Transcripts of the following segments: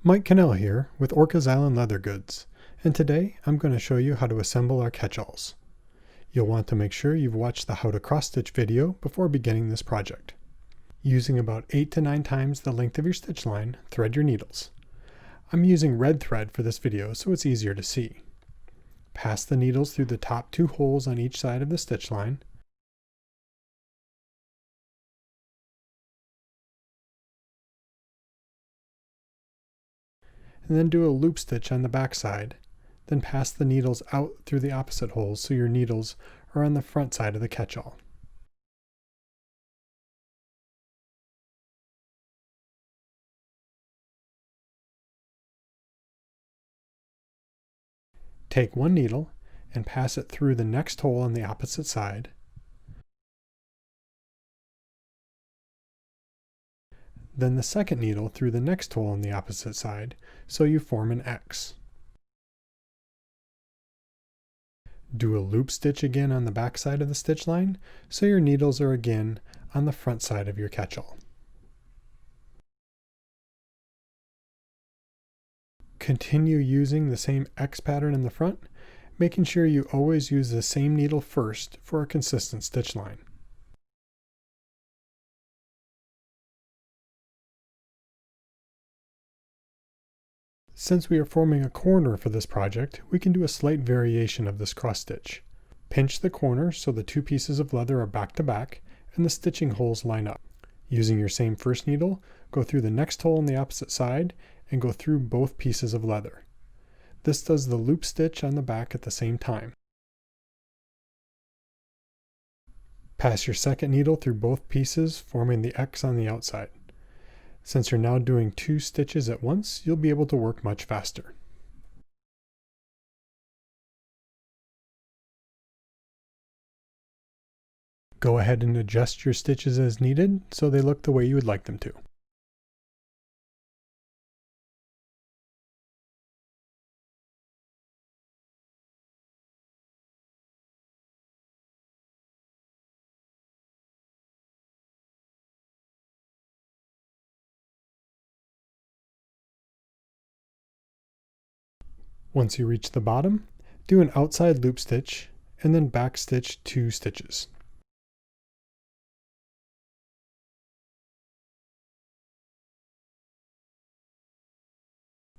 Mike Cannell here with Orcas Island Leather Goods, and today I'm going to show you how to assemble our catch-alls. You'll want to make sure you've watched the How to Cross Stitch video before beginning this project. Using about 8 to 9 times the length of your stitch line, thread your needles. I'm using red thread for this video so it's easier to see. Pass the needles through the top 2 holes on each side of the stitch line. And then do a loop stitch on the back side. Then pass the needles out through the opposite holes so your needles are on the front side of the catch-all. Take one needle and pass it through the next hole on the opposite side. Then the second needle through the next hole on the opposite side, so you form an X. Do a loop stitch again on the back side of the stitch line, so your needles are again on the front side of your catch-all. Continue using the same X pattern in the front, making sure you always use the same needle first for a consistent stitch line. Since we are forming a corner for this project, we can do a slight variation of this cross stitch. Pinch the corner so the 2 pieces of leather are back to back and the stitching holes line up. Using your same first needle, go through the next hole on the opposite side and go through both pieces of leather. This does the loop stitch on the back at the same time. Pass your second needle through both pieces, forming the X on the outside. Since you're now doing 2 stitches at once, you'll be able to work much faster. Go ahead and adjust your stitches as needed so they look the way you would like them to. Once you reach the bottom, do an outside loop stitch and then back stitch 2 stitches.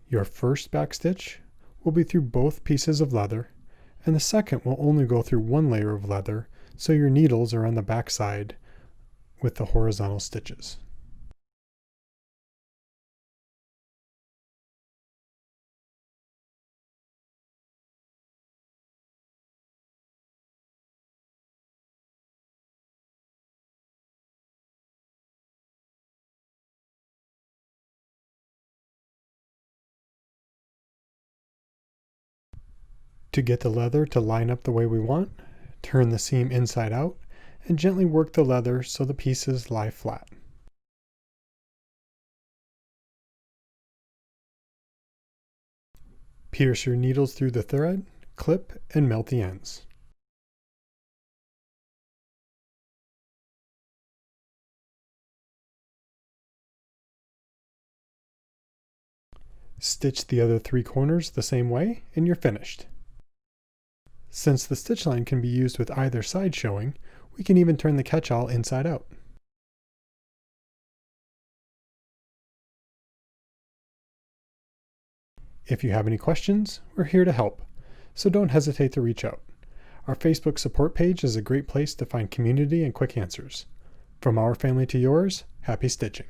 Your first back stitch will be through both pieces of leather, and the second will only go through 1 layer of leather, so your needles are on the back side with the horizontal stitches. To get the leather to line up the way we want, turn the seam inside out and gently work the leather so the pieces lie flat. Pierce your needles through the thread, clip, and melt the ends. Stitch the other 3 corners the same way and you're finished. Since the stitch line can be used with either side showing, we can even turn the catch-all inside out. If you have any questions, we're here to help, so don't hesitate to reach out. Our Facebook support page is a great place to find community and quick answers. From our family to yours, happy stitching!